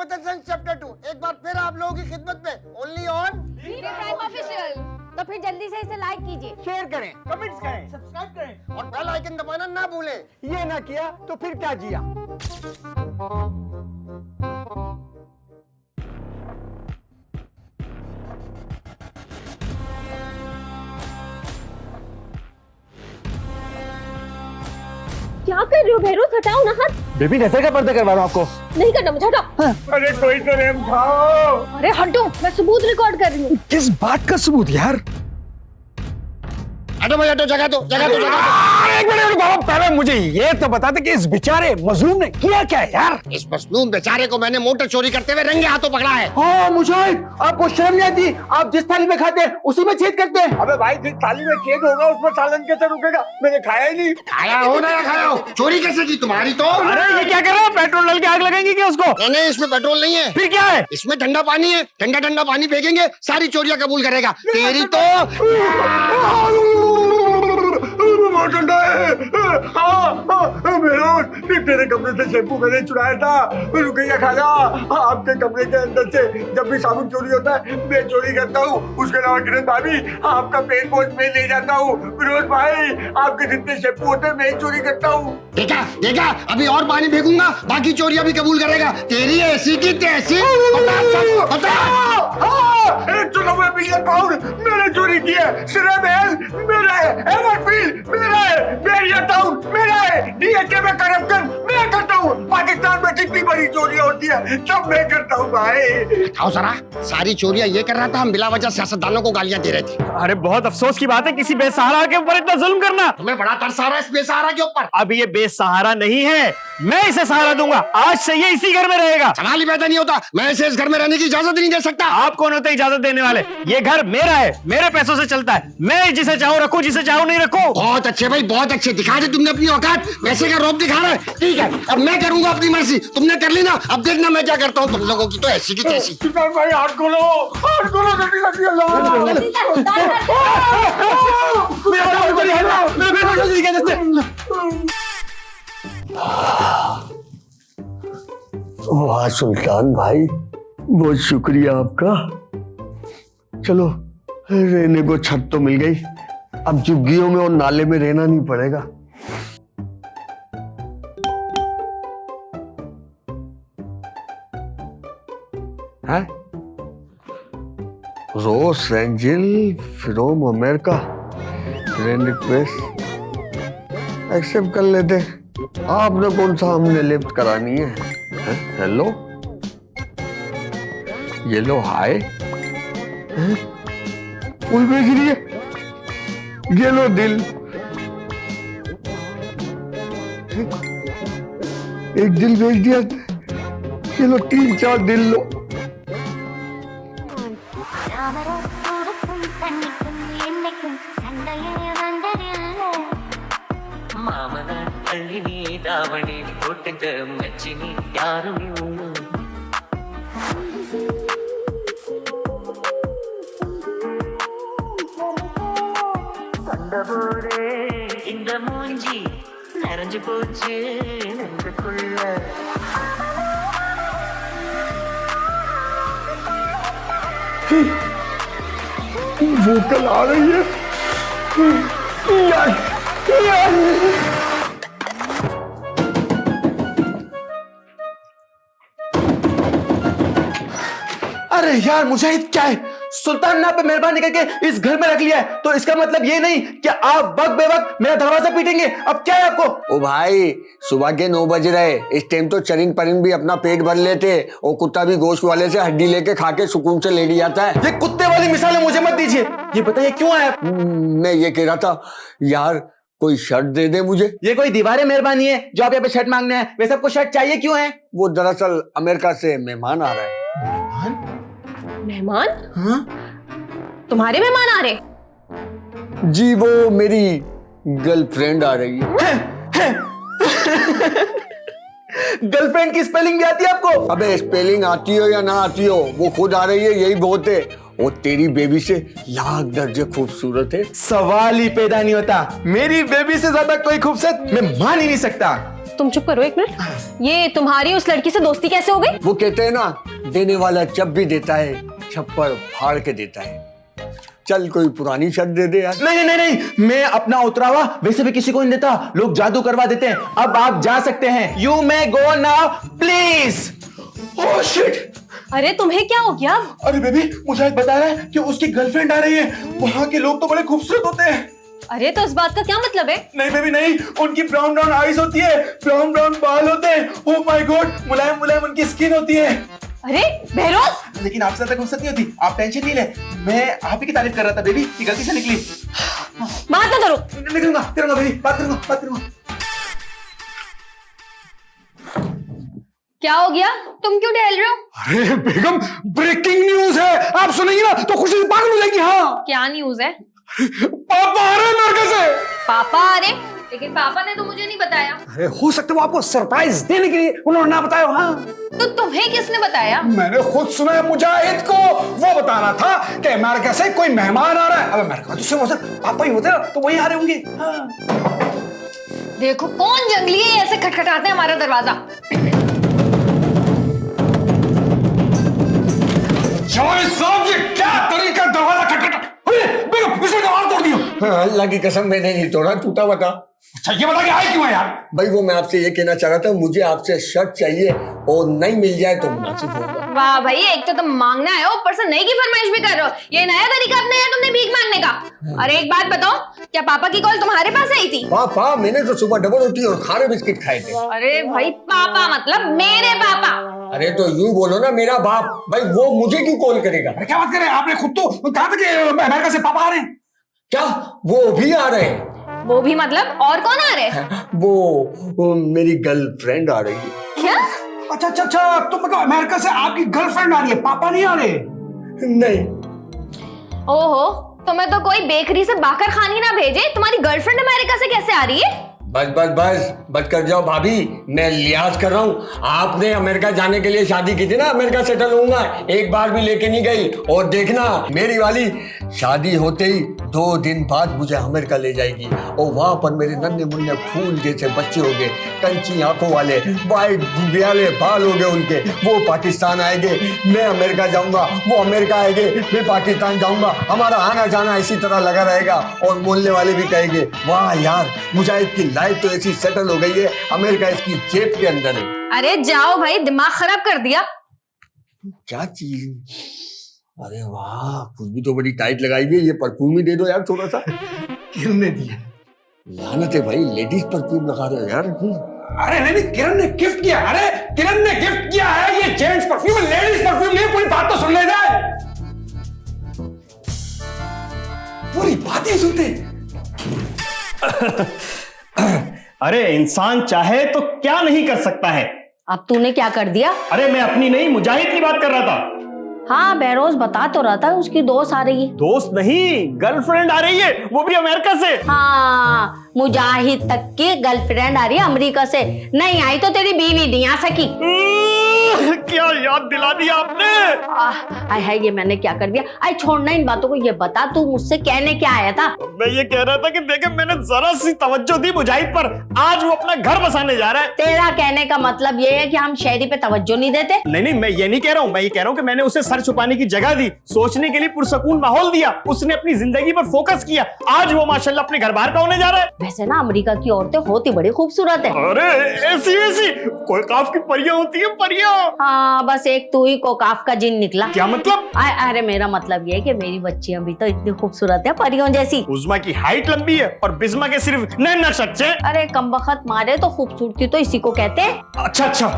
जबरदस्त संग चैप्टर 2 एक बार फिर आप लोगों की खिदमत में, ओनली ऑन प्राइम ऑफिशियल। तो फिर जल्दी से इसे लाइक कीजिए, शेयर करें, कमेंट्स करें, सब्सक्राइब करें और बेल आइकन दबाना ना भूलें। ये ना किया तो फिर क्या जिया। क्या कर रहे हो बेरोज? हटाओ ना हाथ। बेबी नजर का पर्दा करवा रहा हूं आपको। नहीं करना मुझे, हटाओ। अरे कोई तो नेम खाओ। अरे हटो, मैं सबूत रिकॉर्ड कर रही हूँ। किस बात का सबूत यार? हटो भाई हटो, जगह दो जगह दो जगह एक मिनट बाबा, पहले मुझे ये तो बता दे कि इस बेचारे मजलूम ने किया क्या है यार? दो। इस मजलूम बेचारे को मैंने मोटर चोरी करते हुए रंगे हाथों पकड़ा है। हाँ मुजाहिद, आपको शर्म नहीं आती? आप जिस थाली में खाते हैं उसी में छेद करते हैं। अबे भाई जिस थाली में छेद होगा उसमें सालन कैसे रुकेगा? मैंने खाया ही नहीं। खाया हो ना खाया हो, चोरी कैसे की तुम्हारी तो? अरे ये क्या कर रहे हो? पेट्रोल डाल के आग लगाएंगे क्या उसको? नहीं इसमें पेट्रोल नहीं है। फिर क्या है? इसमें ठंडा पानी है, ठंडा ठंडा पानी फेंकेंगे, सारी चोरियां कबूल करेगा। तेरी तो बहुत ठंडा है। तेरे कमरे से शैम्पू मैंने चुराया था, रुकैया खाना। आपके कमरे के अंदर से जब भी साबुन चोरी होता है मैं चोरी करता हूँ। उसके अलावा किरण भाभी आपका पेट पोस्ट में ले जाता हूँ। फिरोज भाई आपके जितने शैम्पू होते हैं मैं चोरी करता हूँ। देखा देखा, अभी और पानी फेंकूंगा, बाकी चोरियां भी कबूल करेगा। तेरी ऐसी की तैसी। एक $94 मिलियन मैंने चोरी किया है। सिरा महल मेरा है, एवरफील्ड मेरा है, बेरिया टाउन मेरा है, डीएचए में करप्शन मैं करता हूँ। पाकिस्तान में जितनी बड़ी चोरियां होती है सब मैं करता हूँ भाई। आओ जरा, सारी चोरियां ये कर रहा था, हम बिला वजह सियासतदानों को गालियां दे रहे थे। अरे बहुत अफसोस की बात है किसी बेसहारा के ऊपर इतना जुल्म करना। तुम्हें बड़ा तरस आ रहा है इस बेसहारा के ऊपर। अब ये बेसहारा नहीं है, मैं इसे सहारा दूंगा। आज से ये इसी घर में रहेगा। सवाल ही पैदा नहीं होता, मैं इसे इस घर में रहने की इजाजत नहीं दे सकता। आप कौन होते इजाजत देने वाले? ये घर मेरा है, मेरे पैसों से चलता है। मैं जिसे चाहूँ रखूं, जिसे चाहूँ नहीं रखूं। बहुत अच्छे भाई, बहुत अच्छे, दिखा दे तुमने अपनी औकात। वैसे का रौब दिखा रहा है, ठीक है। अब मैं करूंगा अपनी मर्जी, तुमने कर ली ना, अब देखना मैं क्या करता हूँ। तुम लोगों की तो ऐसी की तैसी। सिद्धार्थ भाई हाथ खोलो जल्दी जल्दी। वाह सुल्तान भाई, बहुत शुक्रिया आपका। चलो रहने को छत तो मिल गई, अब झुग्गियों में और नाले में रहना नहीं पड़ेगा। है Rose Angel from America, friend request accept कर लेते। आपने कौन सा हमने लिफ्ट करानी है? हेलो ये लो हाय, फूल भेज रही है। ये लो दिल, एक दिल भेज दिया। ये लो 3-4 दिल लो। தாவணி போட்டுக்க மச்சினி யாரும் கண்டபோரே இந்த மூஞ்சி நரைஞ்சு போச்சு நெஞ்சுக்குள்ள वो कल आ रही है यार, यार। अरे यार मुजाहिद, क्या है? सुल्तान ने आप पे मेहरबानी करके इस घर में रख लिया है, तो इसका मतलब ये नहीं कि आप वक्त बेवक्त मेरा दरवाजा पीटेंगे। अब क्या है आपको? ओ भाई सुबह के 9 बज रहे, इस टाइम तो चरिंद परिंद भी अपना पेट भर लेते और कुत्ता भी गोश्त वाले से हड्डी लेके खा के सुकून से लेट जाता है। ये कुत्ते वाली मिसालें मुझे मत दीजिए। ये बताइए क्यों आए आप? मैं ये कह रहा था यार कोई शर्ट दे दे मुझे। ये कोई दीवारें मेहरबानी है जो आप यहाँ पे शर्ट मांगने हैं? वैसे आपको शर्ट चाहिए क्यों है? वो दरअसल अमेरिका से मेहमान आ रहा है। मेहमान? हाँ? तुम्हारे मेहमान आ रहे? जी वो मेरी गर्लफ्रेंड आ रही है। गर्लफ्रेंड की स्पेलिंग भी आती है आपको? अबे स्पेलिंग आती हो या ना आती हो, वो खुद आ रही है, यही बहुत है। वो तेरी बेबी से लाख दर्जे खूबसूरत है। सवाल ही पैदा नहीं होता। मेरी बेबी से ज्यादा कोई खूबसूरत मैं मान ही नहीं सकता। तुम चुप करो 1 मिनट। ये तुम्हारी उस लड़की से दोस्ती कैसे हो गई? वो कहते हैं ना, देने वाला जब भी देता है छप्पर फाड़ के देता है। चल कोई पुरानी शर्ट दे दे यार। नहीं नहीं नहीं नहीं, मैं अपना उतरावा वैसे भी किसी को नहीं देता, लोग जादू करवा देते हैं। अब आप जा सकते हैं, you may go now please. Oh shit! अरे तुम्हें क्या हो गया? अरे बेबी, मुझे बता रहा है कि उसकी गर्लफ्रेंड आ रही है। वहां के लोग तो बड़े खूबसूरत होते हैं। अरे तो इस बात का क्या मतलब है? नहीं बेबी नहीं, उनकी ब्राउन ब्राउन आईज होती है, ब्राउन ब्राउन बाल होते हैं, ओह माय गॉड, मुलायम मुलायम उनकी स्किन होती है। अरे बहरोज, लेकिन आपसे ज्यादा खूबसूरत नहीं होती, आप टेंशन नहीं ले। मैं आप ही की तारीफ कर रहा था बेबी, ये गलती से निकली। बात ना करो। निकलूंगा करूंगा बेबी, बात करूंगा। क्या हो गया? तुम क्यों टहल रहे हो? अरे बेगम, ब्रेकिंग न्यूज है, आप सुनेंगी ना तो खुशी से पागल हो जाएगी। हाँ, क्या न्यूज है? पापा आ रहे हैं अमेरिका से। पापा आ रहे? लेकिन पापा ने तो मुझे नहीं बताया। अरे हो सकता है वो आपको सरप्राइज देने के लिए उन्होंने ना बताया। हाँ, तो तुम्हें किसने बताया? मैंने खुद सुना है मुजाहिद को, वो बता रहा था कि अमेरिका से कोई मेहमान आ रहा है। अब अमेरिका तो सिर्फ पापा ही होते ना, तो वही आ रहे होंगे। हाँ। देखो कौन जंगली है, ऐसे खटखटाते हैं हमारा दरवाजा। जावेद साहब, ये क्या तरीका दरवाजा खटखटा? अरे बेगम, इसने दरवाजा तोड़ दिया। अल्लाह की कसम मैंने नहीं तोड़ा, टूटा बता। अच्छा ये बता कि आए क्यों है यार? भाई वो मैं आपसे ये कहना चाह रहा था, मुझे आपसे शर्ट चाहिए और नहीं मिल जाए तो मुनासिब होगा। वाह भाई, एक तो तुम मांगना है, ऊपर से नई की फरमाइश भी कर रहे हो। ये नया तरीका अपनाया तुमने भीख मांगने का। अरे एक बात बताओ, क्या पापा की कॉल तुम्हारे पास आई थी? पापा, मैंने तो सुबह डबल रोटी और खारे बिस्किट खाए थे। अरे भाई, पापा मतलब मेरे पापा। अरे तो यूं बोलो ना, मेरा बाप। भाई वो मुझे क्यों कॉल करेगा? अरे क्या बात कर रहे हैं? आपने खुद तो कहा था कि अमेरिका से पापा आ रहे हैं। क्या वो भी आ रहे हैं? वो भी मतलब और कौन आ रहे हैं? वो मेरी गर्लफ्रेंड आ रही है। क्या? अच्छा, तो मतलब अमेरिका से आपकी गर्लफ्रेंड आ रही है, पापा नहीं आ रहे? नहीं। ओहो, तुम्हें तो कोई बेकरी से बाकर खानी ना भेजे, तुम्हारी गर्लफ्रेंड अमेरिका से कैसे आ रही है? बस कर जाओ भाभी, मैं लिहाज कर रहा हूँ। आपने अमेरिका जाने के लिए शादी की थी ना, अमेरिका सेटल होऊंगा, एक बार भी लेके नहीं गई। और देखना, मेरी वाली शादी होते ही 2 दिन बाद मुझे अमेरिका ले जाएगी और वहां पर मेरे नन्हे मुन्ने फूल जैसे बच्चे हो गए, कंची आंखों वाले, वाइट गुबियाले बाल हो गए उनके। वो पाकिस्तान आएंगे, मैं अमेरिका जाऊंगा, वो अमेरिका आएंगे, मैं पाकिस्तान जाऊंगा। हमारा आना जाना इसी तरह लगा रहेगा और मोहल्ले वाले भी कहेंगे वाह यार, मुजाहिद की लाइफ तो ऐसी सेटल हो गई है, अमेरिका इसकी जेब के अंदर है। अरे जाओ भाई, दिमाग खराब कर दिया। क्या चीज? अरे वाह, खुशबू तो बड़ी टाइट लगाई हुई है। ये परफ्यूम ही दे दो यार थोड़ा सा। किरण ने दिया। लानत है भाई, लेडीज परफ्यूम लगा रहे हो यार। अरे नहीं, किरण ने गिफ्ट किया। अरे किरण ने गिफ्ट किया है, ये जेंट्स परफ्यूम, लेडीज परफ्यूम नहीं। पूरी बात तो सुन ले जाए, पूरी बात ही सुनते। अरे इंसान चाहे तो क्या नहीं कर सकता है। अब तूने क्या कर दिया? अरे मैं अपनी नहीं, मुजाहिद की बात कर रहा था। हाँ, बहरोज बता तो रहा था उसकी दोस्त आ रही है। दोस्त नहीं, गर्लफ्रेंड आ रही है, वो भी अमेरिका से। हाँ, मुजाहिद तक की गर्लफ्रेंड आ रही है अमेरिका से। नहीं आई तो तेरी बीवी नहीं आ सकी। क्या याद दिला दिया आपने। आय हाय, ये मैंने क्या कर दिया। आई छोड़ना इन बातों को, ये बता तू मुझसे कहने क्या आया था? मैं ये कह रहा था कि देखे, मैंने जरा सी तवज्जो दी मुजाहिद पर, आज वो अपना घर बसाने जा रहा है। तेरा कहने का मतलब ये है कि हम शहरी पे तवज्जो नहीं देते? नहीं, मैं ये नहीं कह रहा हूँ। मैं ये कह रहा हूँ कि मैंने उसे सर छुपाने की जगह दी, सोचने के लिए पुरसकून माहौल दिया, उसने अपनी जिंदगी पर फोकस किया। आज वो माशाल्लाह अपने घर बाहर का होने जा रहा है। वैसे ना अमेरिका की औरतें होती बड़ी खूबसूरत है। अरे ऐसी वैसी कोई काफ की परियां होती है, परियां। हाँ, बस एक तू ही कोकाफ का जिन निकला। क्या मतलब? अरे मेरा मतलब ये है कि मेरी बच्चियां भी तो इतनी खूबसूरत है, परियों जैसी। उज़्मा की हाइट लंबी है और बिस्मा के सिर्फ नैन नक्श अच्छे। अरे कमबख्त मारे, तो खूबसूरती तो इसी को कहते हैं। अच्छा,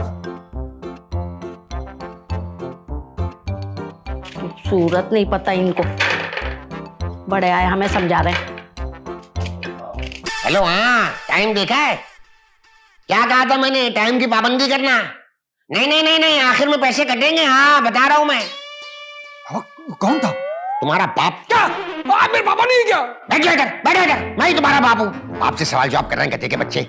खूबसूरत नहीं पता इनको, बड़े आए हमें समझा रहे हैं। हेलो, हाँ टाइम देखा है? क्या कहा था मैंने? टाइम की पाबंदी करना। नहीं, आखिर में पैसे कटेंगे। हाँ बता रहा हूं मैं। कौन था? तुम्हारा बाप। क्या आप मेरे पापा नहीं? क्या बैठ इधर, मैं ही तुम्हारा बाप हूँ। आपसे सवाल जवाब कर रहे हैं कहते के बच्चे।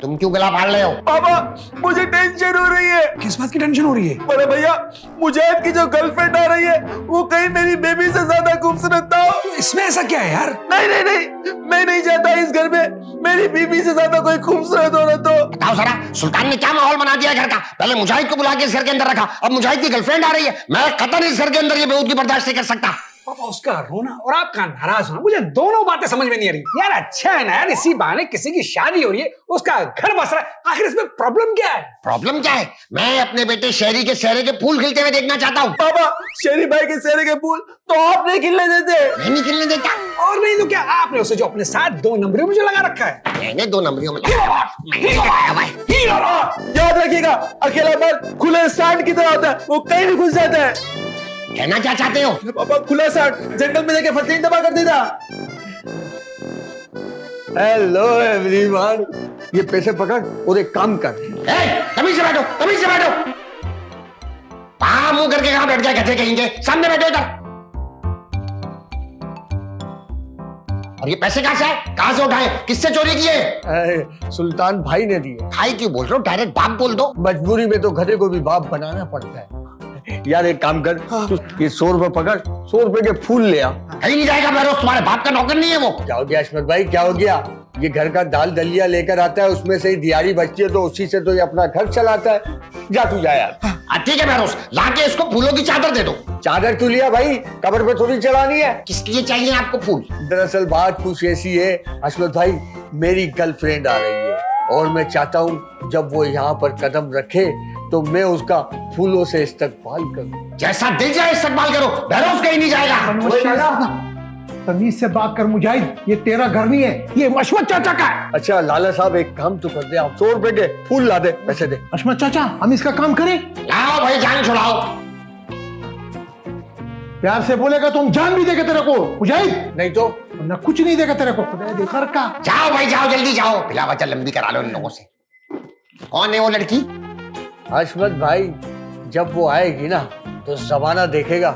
तुम क्यों गला फाड़ रहे हो? पापा मुझे टेंशन हो रही है। किस बात की टेंशन हो रही है? बड़े भैया मुजाहिद की जो गर्लफ्रेंड आ रही है वो कहीं मेरी बेबी से ज्यादा खूबसूरत ना हो। इसमें ऐसा क्या है यार? नहीं नहीं नहीं, मैं नहीं चाहता इस घर में मेरी बीबी से ज्यादा कोई खूबसूरत हो ना। तो बताओ जरा, सुल्तान ने क्या माहौल बना दिया घर का? पहले मुजाहिद को बुला के इस घर के अंदर रखा, अब मुजाहिद की गर्लफ्रेंड आ रही है। मैं कतई इस घर के अंदर ये बेहूदगी बर्दाश्त नहीं कर सकता। पापा उसका रोना और आपका नाराज होना, मुझे दोनों बातें समझ में नहीं आ रही यार। अच्छा है ना यार, इसी बहाने किसी की शादी हो रही है, उसका घर बस रहा है, आखिर इसमें प्रॉब्लम क्या है? प्रॉब्लम क्या है? मैं अपने बेटे शहरी के सहरे के फूल खिलते हुए देखना चाहता हूँ। पापा शेरी भाई के सेरे के फूल तो आप नहीं खिलने देते। मैं नहीं खिलने देता। और नहीं तो क्या, आपने उसे जो अपने साथ 2 नंबरियों में जो लगा रखा है। मैंने 2 नंबरियों में लगाया भाई। याद रखिएगा, अकेला मर्द खुले सांड की तरह होता है, वो कहीं भी घुस जाता है। कहना क्या चाहते हो? पापा खुला सांड जंगल में जाके फसली दबा कर देता। हेलो एवरीवन, ये पैसे पकड़ और एक काम कर। तमीज से बैठो, तमीज से बैठो। मुंह करके कहां बैठ गए गधे कहेंगे? सामने बैठो इधर। और ये पैसे कहां से आए? कहां से उठाए? किससे चोरी किए? सुल्तान भाई ने दिए। भाई क्यों बोल रहे हो? डायरेक्ट बाप बोल दो। मजबूरी में तो गधे को भी बाप बनाना पड़ता है। यार एक काम कर, तू ये 100 रुपए पकड़, 100 रुपए के फूल ले आ। कहीं नहीं जाएगा बहरोज, तुम्हारे बाप का नौकर नहीं है वो। क्या हो गया अशमत भाई, क्या हो गया? ये घर का दाल दलिया लेकर आता है, उसमें से ही दिहाड़ी बचती है, तो उसी से तो ये अपना घर चलाता है। जा तू जा यार। ठीक है बहरोज, लाके इसको फूलों की चादर दे दो। चादर क्यों लिया भाई? कब्र पे थोड़ी चढ़ानी है। किस लिए चाहिए आपको फूल? दरअसल बात कुछ ऐसी है अशमत भाई, मेरी गर्लफ्रेंड आ रही है और मैं चाहता हूँ जब वो यहाँ पर कदम रखे तो मैं उसका फूलों से इस्तकबाल करूँ। जैसा दिल जाए इस्तकबाल करो, बहरोज कहीं नहीं जाएगा। तमीज से बात कर मुजाहिद, ये तेरा घर नहीं है, ये अशमत चाचा का है। अच्छा लाला साहब एक काम तो कर दे, आप 100 रुपए के फूल ला दे, पैसे दे। अशमत चाचा हम इसका काम करें? लाओ भाई, जान छुड़ाओ। प्यार से बोलेगा तो हम जान भी देगा तेरे को मुजाहिद, नहीं तो ना कुछ नहीं देगा तेरे को। खुदा दे घर का। जाओ भाई जाओ, जल्दी जाओ, बिला वजह लंबी करा लो इन लोगों से। कौन है वो लड़की? अशमत भाई जब वो आएगी ना तो जमाना देखेगा,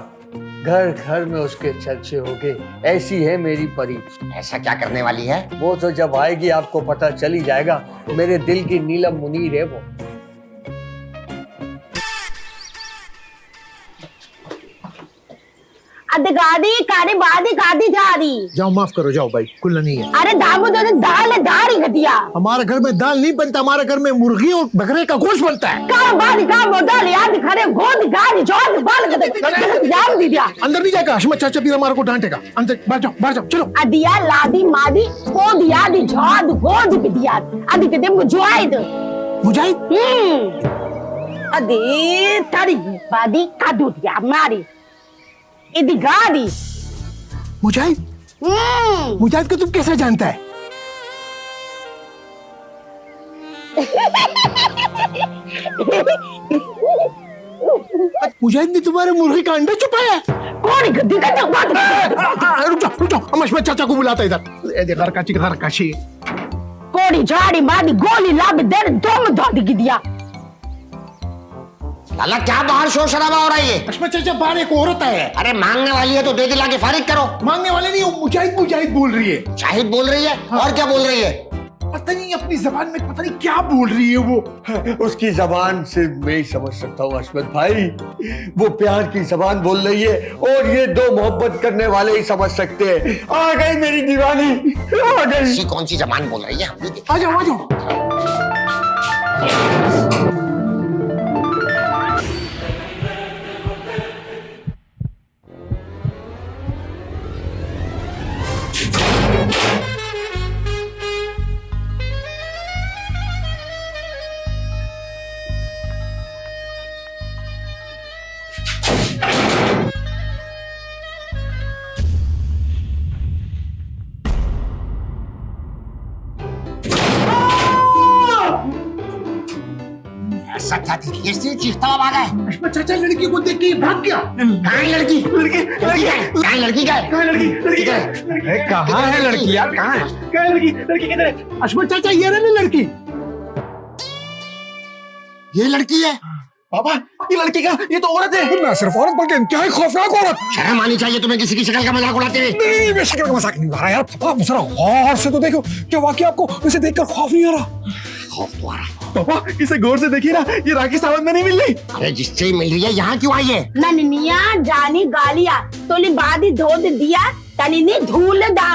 घर घर में उसके चर्चे होंगे, ऐसी है मेरी परी। ऐसा क्या करने वाली है? वो तो जब आएगी आपको पता चल ही जाएगा, मेरे दिल की नीलम मुनीर है वो। गादी काड़ी बादी गादी जा रही। जाओ माफ करो, जाओ भाई, कुल्ला नहीं है। अरे दामू तो दाल है, दाल ही घटिया। हमारे घर में दाल नहीं बनता, हमारे घर में मुर्गी और बकरे का गोश्त बनता है। का बादी का बोतल याद खड़े गोद गाड़ी जोद बाल याद दी दिया। अंदर नहीं जाएगा, अशमत चाचा फिर हमारे को डांटेगा। अंदर बाहर जाओ चलो। अदिया लादी मादी गोद याद जोद गोद बिदिया अदी कदे मुजाहिद अदी तारी बादी कादू दिया मारी इदी गाड़ी। मुजाहिद मुजाहिद को तुम कैसे जानता है? मुजाहिद ने तुम्हारे मुर्गी का अंडा छुपाया है। कौन गद्दी का बात? रुक जाओ, हम अशमत चाचा को बुलाता इधर। घर का ची कोड़ी झाड़ी मादी गोली लाभ दे दम दादी की दिया। लाला क्या बाहर शोर शराबा हो रहा है? अशमत चाचा बाहर एक औरत है। अरे मांगने वाली है तो दे दिला के फारिग करो। मांगने वाले नहीं, वो मुजाहिद बोल रही है। शाहिद बोल रही है? हाँ। और क्या बोल रही है? पता नहीं, अपनी जबान में पता नहीं क्या बोल रही है वो। उसकी जबान सिर्फ मैं ही समझ सकता हूँ अशमत भाई, वो प्यार की जबान बोल रही है और ये 2 मोहब्बत करने वाले ही समझ सकते हैं। आ गई मेरी दीवानी, आ गई। कौन सी जबान बोल रही है? हम भी आ जाओ। ऐसा क्या थी? ये चीखता हुआ भागा है। अशमत चाचा लड़की को देख के भाग गया। कहाँ है लड़की? कहाँ है लड़की? कहाँ है लड़की यार? कहाँ है लड़की किधर है? अशमत चाचा ये रही लड़की। ये लड़की है? पापा ये लड़की का, ये तो औरत है। ना सिर्फ औरत बल्कि इंतहाई खौफनाक औरत। शर्म आनी चाहिए तुम्हें किसी की शक्ल का मजाक उड़ाते हुए। नहीं मैं शक्ल का मजाक नहीं उड़ा रहा यार। पापा जरा गौर से तो देखो, क्या वाकई आपको उसे देखकर खौफ नहीं आ रहा? खौफ तो आ रहा है। पापा इसे गौर से देखिए ना, ये राखी सावन में नहीं मिल रही। अरे जिससे ही मिल रही है यहाँ क्यों आई है? ननिया जानी गालिया तोली बादी धोद दिया तनी ने धूल दा।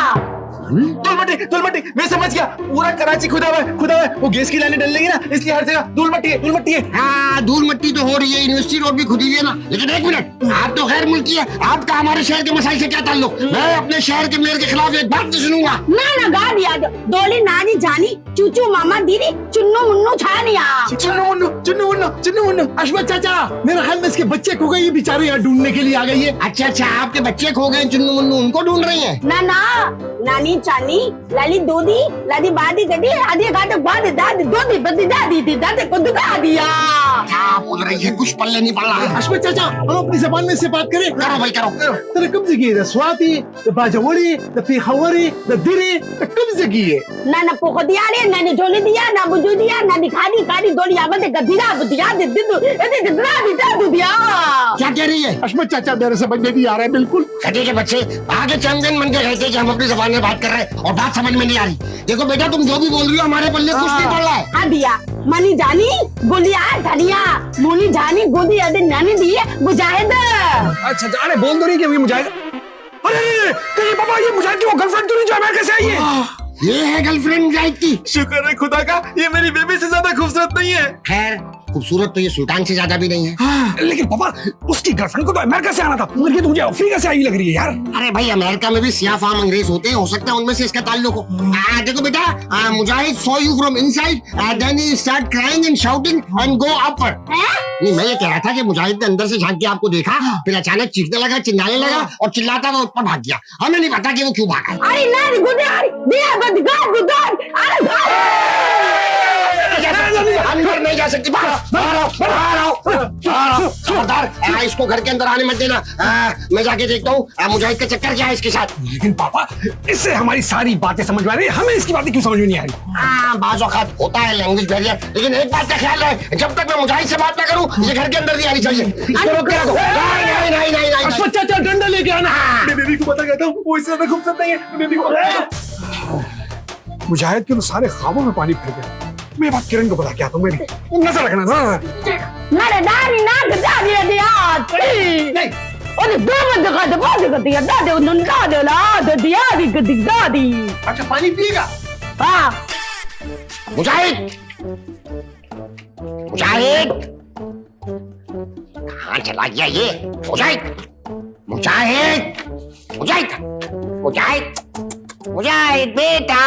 धूल मट्टी मैं समझ गया, पूरा कराची खुदा हुआ है। वो गैस की लाइनें डल लेंगी ना, इसलिए हर जगह धूल मट्टी है। हाँ धूल मट्टी तो हो रही है, यूनिवर्सिटी रोड भी खुदी है ना। लेकिन एक मिनट, आप तो खैर मुल्की है, आपका हमारे शहर के मसाइल से क्या ताल्लुक? मैं अपने शहर के मेयर के खिलाफ एक बात नहीं सुनूंगा। ना गा दिया दोली नानी जानी चूचू मामा दीदी चुन्नू मुन्नू छानिया। चुन्नू मुन्नू अशमत चाचा, मेरा ख्याल में इसके बच्चे खो गए, ये बेचारे यहाँ ढूंढने के लिए आ गई है। अच्छा आपके बच्चे खो गए चुन्नू मुन्नू, उनको ढूंढ रही है? ना नानी चानी लाली दूधी लादी बादी गडी आधी गाते बाद दादी दूधी बदी दादी को दुगा दिया। क्या बोल रही है, कुछ पल्ले नहीं पड़ रहा है। अशमत चाचा, हम अपनी जबान में से बात करें। करो भाई करो। तेरे कब्जे की है स्वाति, बाजवड़ी, पेखावरी, दिरी, कब्जे की है। ना पोख दिया रे, ना झोली दिया, ना बुजू दिया, ना दिखादी कादी दोली आबद गदिरा बुदिया दिदु दिदु दिया। क्या कह रही है? अशमत चाचा मेरे समझ में नहीं आ रहा है बिल्कुल। खड़ी के बच्चे आगे चैंपियन बन के कहते कि हम अपनी जबान में बात कर रहे हैं और बात समझ में नहीं आ रही। देखो बेटा, तुम जो भी बोल रही हो हमारे पल्ले कुछ नहीं पड़ रहा है। हाँ दिया मनी जानी गुलिया धनिया मुनी जानी गोदी अदे नानी दिए मुजाहिद। अच्छा अरे बोल दो नहीं कि मुजाहिद। अरे कहीं पापा ये मुजाहिद की वो गर्लफ्रेंड तो नहीं जो अमेरिका से आई है? ये है गर्लफ्रेंड मुजाहिद की। शुक्र है खुदा का, ये मेरी बेबी से ज्यादा खूबसूरत नहीं है। खैर खूबसूरत तो ये सुल्तान से ज्यादा भी नहीं है। हाँ, लेकिन पापा उसकी गर्लफ्रेंड को तो अमेरिका से आना था, मगर ये तो मुझे अफ्रीका से आई लग रही है यार। अरे भाई अमेरिका में भी सियाह फाम अंग्रेज होते हैं, हो सकता है उनमें से इसका ताल्लुक हो। देखो बेटा, मुजाहिद saw you from inside, then he start crying and shouting and go upward। नहीं मैं ये कह रहा था कि मुजाहिद ने अंदर से झांक के आपको देखा, फिर अचानक चीखने लगा, चिल्लाने लगा और चिल्लाता हुआ ऊपर भाग गया। हमें नहीं पता कि वो क्यों भागा। अरे नानी गुदार दिया बदगार अंदर नहीं जा सकती, बाहर आओ। खबरदार इसको घर के अंदर आने मत देना। मैं जाके देखता हूँ मुजाहिद का चक्कर क्या है इसके साथ। लेकिन पापा इससे हमारी सारी बातें समझ में आ रही है, हमें इसकी बातें क्यों समझ में नहीं आ रही? बाज़ औक़ात होता है लैंग्वेज बैरियर, लेकिन एक बात का ख्याल रहे, जब तक मैं मुजाहिद से बात ना करूँ ये घर के अंदर नहीं आनी चाहिए। इसको रोक के रखो। नहीं। अशमत चाचा डंडा लेके आना। मैं बेबी को पता कहता हूँ, वो इससे ज्यादा खूबसूरत नहीं है। बेबी को मुजाहिद के तो सारे ख्वाबों में पानी फिर गया। मैं बात किरण को बता के आता हूँ, मेरी नजर रखना। नारे दारी ना गदारी दिया नहीं और दो बंद का दबा दिया दादे उन्होंने दादे दिया दी। अच्छा पानी पिएगा? हाँ मुजाहिद कहाँ चला गया ये? मुजाहिद बेटा,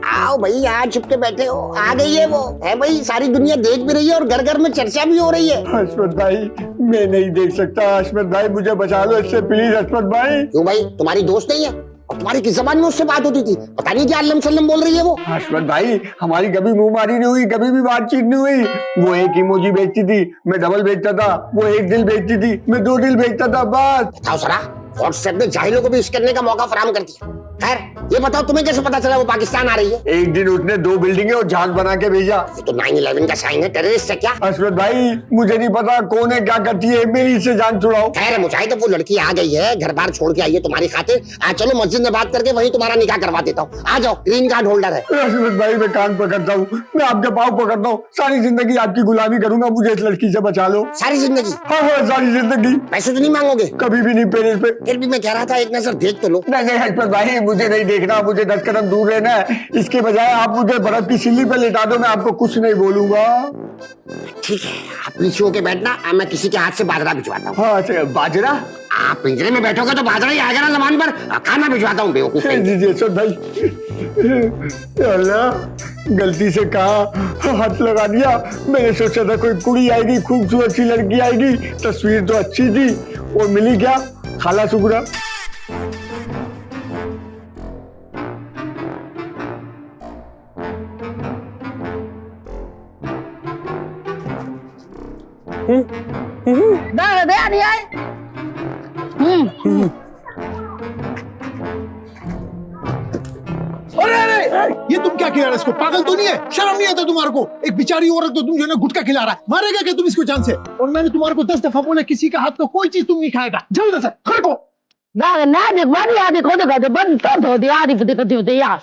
आओ भाई, यहाँ छुप के बैठे हो। आ गई है वो, है भाई, सारी दुनिया देख भी रही है और घर घर में चर्चा भी हो रही है। अशमत भाई मैं नहीं देख सकता, अशमत भाई मुझे बचा लो इससे प्लीज। अशमत भाई क्यों भाई, तुम्हारी दोस्त नहीं है? और तुम्हारी किस जबान में उससे बात होती थी? पता नहीं क्या अल्लम सल्लम बोल रही है वो। अशमत भाई हमारी कभी मुंहमारी नहीं हुई, कभी भी बातचीत नहीं हुई। वो एक इमोजी भेजती थी, मैं डबल भेजता था। वो एक दिल भेजती थी, मैं 2 दिल भेजता था। बस बताओ सरा, व्हाट्सएप ने जाहिलों को भी इश्क करने का मौका फराहम कर दिया। खैर ये बताओ तुम्हें कैसे पता चला वो पाकिस्तान आ रही है? एक दिन उसने 2 बिल्डिंगें और जहाज बना के भेजा। ये तो 9/11 का साइन है, टेररिस्ट है क्या? अशमत भाई मुझे नहीं पता कौन है, क्या करती है, मेरी इससे जान छुड़ाओ। खैर मुजाहिद, वो लड़की आ गई है, घर बार छोड़ के आई है तुम्हारी खातिर। चलो मस्जिद में बात करके वहीं तुम्हारा निकाह करवा देता हूँ। आ जाओ, ग्रीन कार्ड होल्डर है। अशमत भाई मैं कान पकड़ता हूँ, मैं आपके पाँव पकड़ता हूँ, सारी जिंदगी आपकी गुलामी करूंगा, मुझे इस लड़की से बचा लो। सारी जिंदगी? हाँ सारी जिंदगी। पैसे तो नहीं मांगोगे? कभी भी नहीं पेरेंट्स पे। फिर भी मैं कह रहा था एक नजर देख तो लो। नहीं अशमत भाई मुझे नहीं देखना, मुझे 10 कदम दूर रहना है। इसके बजाय आप मुझे बर्फ की सिल्ली पे लेटा दो, मैं आपको कुछ नहीं बोलूंगा। ठीक है, आप पीछे होके बैठना, मैं किसी के हाथ से बाजरा भिजवाता हूँ। हाँ अच्छा, बाजरा? आप पिंजरे में बैठोगे तो बाजरा ही आएगा ना जबान पर। खाना भिजवाता हूँ बेवकूफ। दीजिए अशमत भाई। अल्लाह गलती से कहा हाथ लगा दिया। मैंने सोचा था कोई कुड़ी आएगी, खूबसूरत सी लड़की आएगी, तस्वीर तो अच्छी थी, और मिली क्या? खाला सुगरा। अरे ये तुम क्या खिला रहे? इसको पागल तो नहीं है? शर्म नहीं आता तुम्हारे को? एक बेचारी औरत तो तुम जो है गुटखा खिला रहा है, मारेगा क्या तुम इसको जान से? और मैंने तुम्हारे को 10 दफा बोला किसी का हाथ का कोई चीज तुम नहीं खाएगा। जल्द से खड़े को ना ना बंद याद को तो बंद तो धो दिया आदि दिया।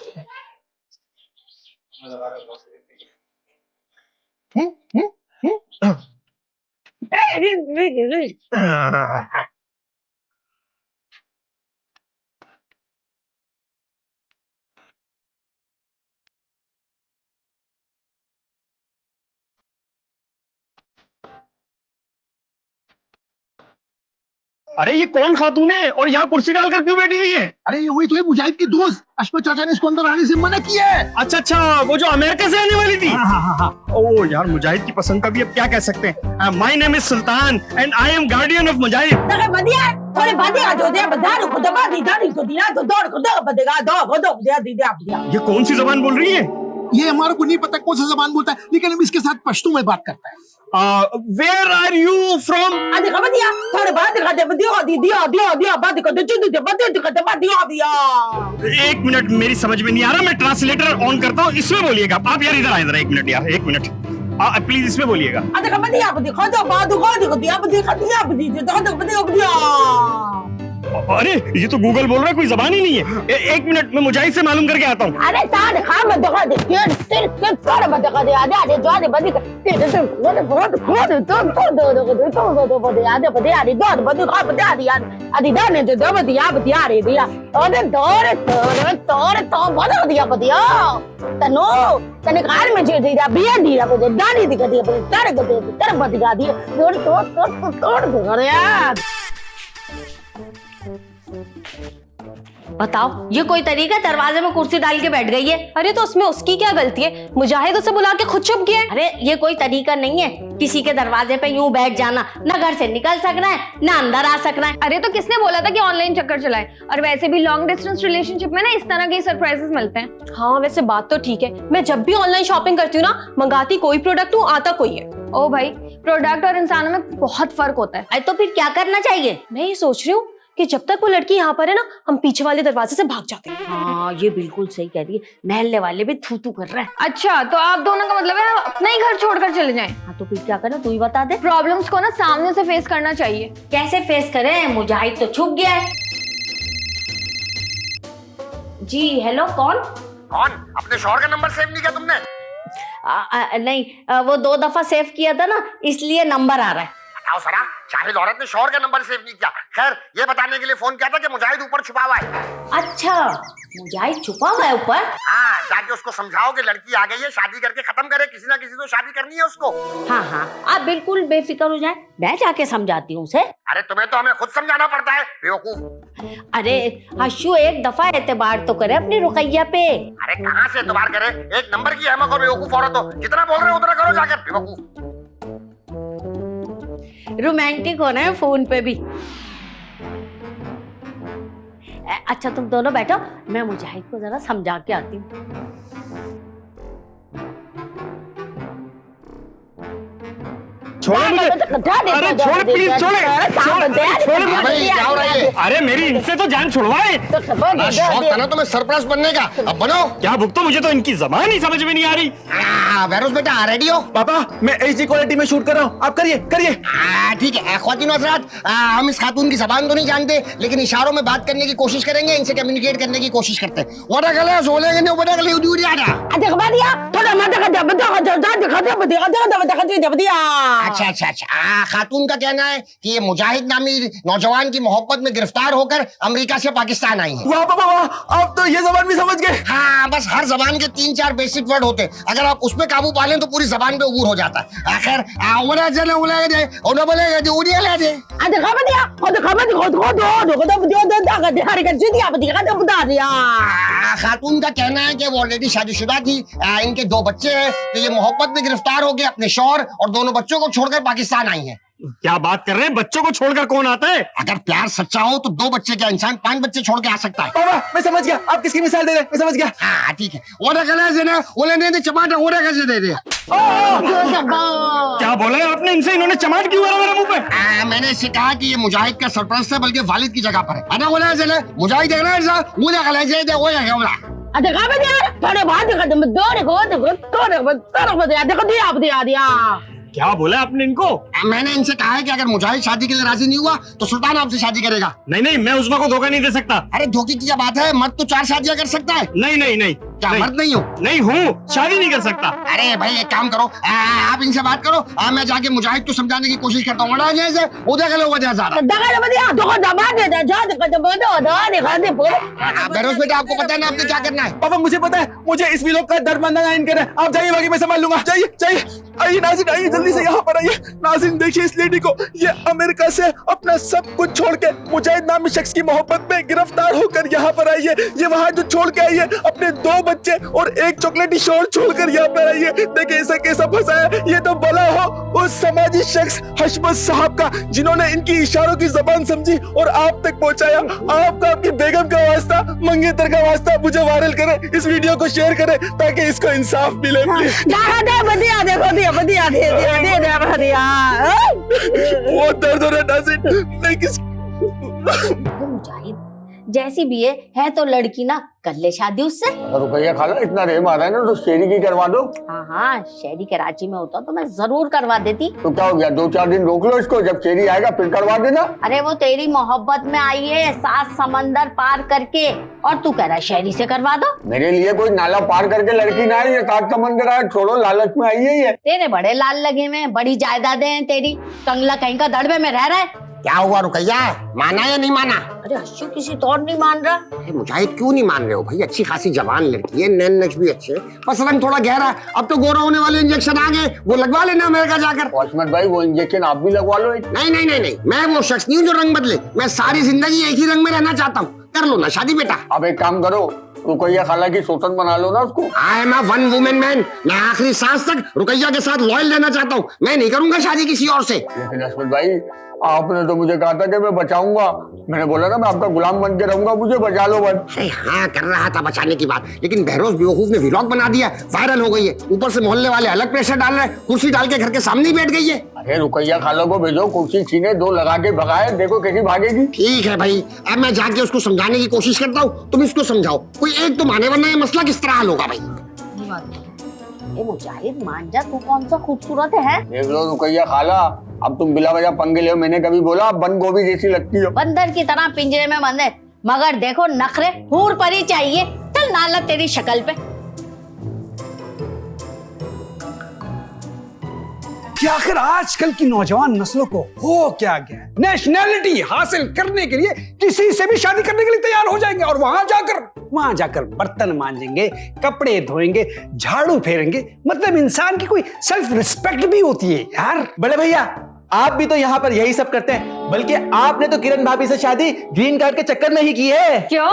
अरे ये कौन खातून है और यहाँ कुर्सी डालकर क्यों बैठी हुई है? अरे ये वही तो है मुजाहिद की दोस्त। अशफाक चाचा ने इसको अंदर आने से मना किया है। अच्छा अच्छा, वो जो अमेरिका से आने वाली थी। ओह यार, मुजाहिद की पसंद का भी अब क्या कह सकते हैं। My name is Sultan and I am guardian of Mujahid. थोड़े बदेगा जो दे बदारू को दबा दी दादी को दिया तो दौड़ को दो बदेगा दो दिया दिया। ये कौन सी जबान बोल रही है? ये हमारे को नहीं पता कौन सा जबान बोलता है, लेकिन हम इसके साथ पश्तो में बात करता है। Where are you from? अरे खबर दिया थोड़े बाद दिखा दे दिया बात दिखा दे दिया। एक मिनट, मेरी समझ में नहीं आ रहा, मैं ट्रांसलेटर ऑन करता हूँ, इसमें बोलिएगा आप। यार इधर आए जरा, एक मिनट यार, एक मिनट प्लीज इसमें बोलिएगा। अरे खबर दिया दिखा दो बात दिया। अरे ये तो गूगल बोल रहा है, कोई जबान ही नहीं है। एक मिनट, मैं मुजाहिद से मालूम करके आता हूँ। अरे तार खा मत दिखा दे तेरे मत दिखा दे आधे जो आधे बदी तेरे तो आधे दाने जो दो बदिया रे दिया अरे तो दिया तनो तने कार में जे दिया बिया दिया बदे दानी दिखा दिया बदे तेरे बदिया दिया तोड़ अरे यार। बताओ, ये कोई तरीका? दरवाजे में कुर्सी डाल के बैठ गई है। अरे तो उसमें उसकी क्या गलती है? मुजाहिद उसे बुला के खुद चुप गया है। अरे ये कोई तरीका नहीं है किसी के दरवाजे पे यूं बैठ जाना। ना घर से निकल सकना है, ना अंदर आ सकना है। अरे तो किसने बोला था कि ऑनलाइन चक्कर चलाए? और वैसे भी लॉन्ग डिस्टेंस रिलेशनशिप में ना इस तरह के सरप्राइजेस मिलते हैं। हाँ वैसे बात तो ठीक है, मैं जब भी ऑनलाइन शॉपिंग करती हूँ ना, मंगाती कोई प्रोडक्ट हूँ, आता कोई है। ओ भाई, प्रोडक्ट और इंसानों में बहुत फर्क होता है। तो फिर क्या करना चाहिए? मैं ये सोच रही हूँ कि जब तक वो लड़की यहाँ पर है ना, हम पीछे वाले दरवाजे से भाग जाते हैं। हाँ ये बिल्कुल सही कह रही है, महल्ले वाले भी थू कर रहे हैं। अच्छा, तो आप दोनों का मतलब है अपना ही घर छोड़कर चले जाएं? हाँ तो फिर क्या करें, तू ही बता दे। प्रॉब्लम्स को ना सामने से फेस करना चाहिए। कैसे फेस करें? मुजाहिद तो छुप गया है। जी हेलो, कौन? अपने शौहर का नंबर सेव नहीं किया तुमने? नहीं, वो 2 दफा सेव किया था ना, इसलिए नंबर आ रहा है। बताओ सरा, शाहिद औरत ने शौहर का नंबर सेव नहीं किया। खैर, ये बताने के लिए फोन किया था कि मुजाहिद ऊपर छुपा हुआ है। अच्छा, मुजाहिद छुपा हुआ है ऊपर? हाँ, जाके उसको समझाओ कि लड़की आ गई है, शादी करके खत्म करे। किसी ना किसी तो शादी करनी है उसको। हाँ, आप बिल्कुल बेफिक्र हो जाए, मैं जाके समझाती हूँ उसे। अरे तुम्हें तो हमें खुद समझाना पड़ता है, बेवकूफ। अरे हशु, एक दफा एतबार तो करे अपनी रुकैया पे। अरे कहाँ से एतबार करे? एक नंबर की अहमक और बेवकूफ औरत हो। जितना बोल रहे हो उतना करो जाकर, बेवकूफ। रोमांटिक होना है फोन पे भी। अच्छा तुम दोनों बैठो, मैं मुजाहिद को जरा समझा के आती हूँ। छोड़ो मुझे। अरे छोड़ प्लीज, छोड़े। अरे मेरी इनसे तो जान छुड़वाए। शौक था ना तुम्हें सरप्राइज बनने का, अब बनो। क्या भुगतो, मुझे तो इनकी जबान ही समझ में नहीं आ रही। वेरोस बेटा रेडी हो? पापा मैं HD क्वालिटी में शूट कर रहा हूँ, आप करिए। ठीक है ख्वातीन हज़रात, हम इस खातून की जबान तो नहीं जानते, लेकिन इशारों में बात करने की कोशिश करेंगे, इनसे कम्युनिकेट करने की कोशिश करते हैं। अच्छा, खातून का कहना है कि ये मुजाहिद नामी नौजवान की मोहब्बत में गिरफ्तार होकर अमेरिका से पाकिस्तान आई है। वाह पापा वाह, आप तो ये जबान भी समझ गए। हाँ, बस हर जबान के 3-4 बेसिक वर्ड होते हैं, अगर आप उसमें काबू पा लें तो पूरी जबान पे उबूर हो जाता है। आखिर खातून का कहना है कि वो ऑलरेडी शादीशुदा थी, इनके 2 बच्चे हैं, तो ये मोहब्बत में गिरफ्तार हो गए अपने शौहर और दोनों बच्चों को छोड़कर पाकिस्तान आई है। क्या बात कर रहे हैं? बच्चों को छोड़कर कौन आता है? अगर प्यार सच्चा हो तो 2 बच्चे क्या इंसान 5 बच्चे छोड़ के आ सकता है। पापा मैं समझ गया, आप किसकी मिसाल दे रहे हैं, मैं समझ गया। हाँ ठीक है, क्या बोला है आपने इनसे? इन्होंने चमाट क्यों मारा मेरे मुंह पे? मैंने इससे कहा कि ये मुजाहिद का सरप्राइज है, बल्कि वालिद की जगह पर है। मुजाहिद क्या बोला आपने इनको? मैंने इनसे कहा है कि अगर मुजाहिद शादी के लिए राजी नहीं हुआ तो सुल्तान आपसे शादी करेगा। नहीं, मैं उस्मा को धोखा नहीं दे सकता। अरे धोखे की क्या बात है, मर्द तो 4 शादियां कर सकता है। नहीं, क्या मर्द नहीं हो? नहीं हूँ, शादी नहीं कर सकता। अरे भाई एक काम करो, आप इनसे बात करो, मैं जाके मुजाहिद को समझाने की कोशिश करता हूँ। जैसे उधर का लोग ज्यादा बहरोज बेटा, आपको पता है ना आपने क्या करना है? पापा मुझे पता है, मुझे इस व्लॉग का दरमंदा ना इन करे। आप जाइए, बाकी मैं संभाल लूंगा। जाइए जाइए, आइए नाज़रीन, आइए जल्दी से यहाँ पर आइए। नाज़रीन देखिए इस लेडी को, ये अमेरिका से अपना सब कुछ छोड़ के मुजाहिद नामी शख्स की मोहब्बत में गिरफ्तार होकर यहाँ पर आई है। ये वहाँ जो छोड़ के आई है अपने 2 बच्चे और एक चॉकलेटी शॉल छोड़कर यहाँ पर आई है। देखिए इसे कैसा फंसा है। ये तो भला हो उस समाजी शख्स हशमत साहब का, जिन्होंने इनकी इशारों की जबान समझी और आप तक पहुँचाया। आपका, आपकी बेगम का वास्ता, मंगेतर का वास्ता, मुझे वायरल करें, इस वीडियो को शेयर करें ताकि इसको इंसाफ मिले। वो दर्द हो रहा है नाज़रीन, नहीं किस मुजाहिद जैसी भी है तो लड़की ना, कर ले शादी उससे। रुपया खाला इतना रेम आ रहा है ना, तो शेरी की करवा दो। हाँ, शहरी कराची में होता तो मैं जरूर करवा देती। तो क्या हो गया, 2-4 दिन रोक लो इसको, जब शेरी आएगा फिर करवा देना। अरे वो तेरी मोहब्बत में आई है 7 समंदर पार करके, और तू कह रहा है शहरी से करवा दो। मेरे लिए कोई नाला पार करके लड़की ना आई है, 7 समंदर आए, छोड़ो लालच में आई है। तेरे बड़े लाल लगे हुए, बड़ी जायदादें हैं तेरी, कंगला कहीं का दड़बे में रह रहा है। क्या हुआ रुकैया, माना या नहीं माना? अरे हर्षू किसी तो और नहीं मान रहा। अरे मुजाहिद क्यों नहीं मान रहे हो भाई? अच्छी खासी जवान लड़की है, नैन नक्श भी अच्छे, बस रंग थोड़ा गहरा है। अब तो गोरा होने वाले इंजेक्शन आ गए, वो लगवा लेना अमेरिका जाकर। वाशमत भाई वो इंजेक्शन आप भी लगवा लो। नहीं नहीं नहीं नहीं, मैं वो शख्स नहीं हूँ जो रंग बदले। मैं सारी जिंदगी एक ही रंग में रहना चाहता हूँ। कर लो ना शादी बेटा। अब एक काम करो, रुकैया खाला की सोतन बना लो ना उसको। I am a one women man, मैं आखिरी सांस तक रुकैया के साथ लॉयल रहना चाहता हूँ। मैं नहीं करूंगा शादी किसी और से। लेकिन हसमत भाई आपने तो मुझे कहा था कि मैं बचाऊंगा, मैंने बोला ना मैं आपका गुलाम बन के रहूंगा, मुझे बचा लो बस। अरे हाँ, कर रहा था बचाने की बात, लेकिन बहरोज बेवकूफ ने व्लॉग बना दिया, वायरल हो गई है। ऊपर से मोहल्ले वाले अलग प्रेशर डाल रहे हैं, कुर्सी डाल के घर के सामने ही बैठ गई है। अरे रुकैया खाला को भेजो, कुर्सी छीने 2 लगा के भगाए, देखो कैसी भागेगी। ठीक है भाई, अब मैं जाके उसको समझाने की कोशिश करता हूँ, तुम इसको समझाओ, कोई एक तो माने, वरना ये मसला किस तरह हल होगा भाई। ए मुजाहिद मान जा, तू कौन सा खूबसूरत है। देख लो रुकैया खाला, अब तुम बिला वजह पंगे ले, मैंने कभी बोला बंद गोभी जैसी लगती हो। बंदर की तरह पिंजरे में बंद है, मगर देखो नखरे हूर परी चाहिए। चल नाला तेरी शक्ल पे। कि आखिर आजकल की नौजवान नस्लों को हो क्या गया, नेशनैलिटी हासिल करने के लिए किसी से भी शादी करने के लिए तैयार हो जाएंगे, और वहां जाकर बर्तन मांजेंगे, कपड़े धोएंगे, झाड़ू फेरेंगे। मतलब इंसान की कोई सेल्फ रिस्पेक्ट भी होती है यार। बड़े भैया आप भी तो यहाँ पर यही सब करते हैं, बल्कि आपने तो किरण भाभी से शादी ग्रीन कार्ड के चक्कर में ही की है। क्यों?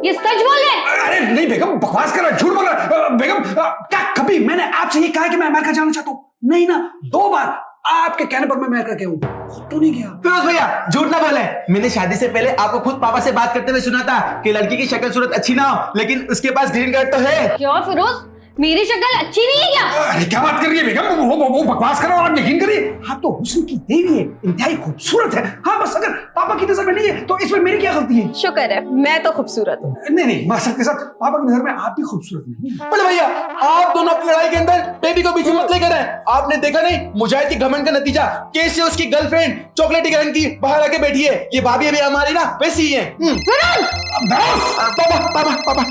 ये सच बोले? अरे नहीं बेगम, बकवास कर रहा है, झूठ बोल रहा है। बेगम क्या कभी मैंने आपसे ये कहा कि मैं अमेरिका जाना चाहता हूँ? नहीं ना, 2 बार आपके कहने पर मैं अमेरिका गया हूँ, खुद तो नहीं गया। फिरोज भैया झूठ ना बोले, मैंने शादी से पहले आपको खुद पापा से बात करते हुए सुना था कि लड़की की शक्ल सूरत अच्छी ना हो, लेकिन उसके पास ग्रीन कार्ड तो है। क्यों फिरोज, मेरी शक्ल अच्छी नहीं है क्या? अरे क्या बात कर रही है बेगम, वो बकवास कर रहा है, आप यकीन करिए। हाँ तो हुस्न की देवी है, इंतहाई खूबसूरत है। हाँ बस अगर पापा की नजर में नहीं है तो इसमें मेरी क्या गलती है? शुक्र है, मैं तो खूबसूरत हूँ। नहीं मासक के साथ पापा की नजर में आप भी खूबसूरत नहीं है। बड़े भैया आप दोनों अपनी लड़ाई के अंदर बेबी को बीच में मत लेकर आए। आपने देखा नहीं मुजाहिद की घमंड का नतीजा, कैसे उसकी गर्लफ्रेंड चॉकलेटी रंग की बाहर आके बैठी है। ये भाभी अभी हमारी ना वैसी ही है। पापा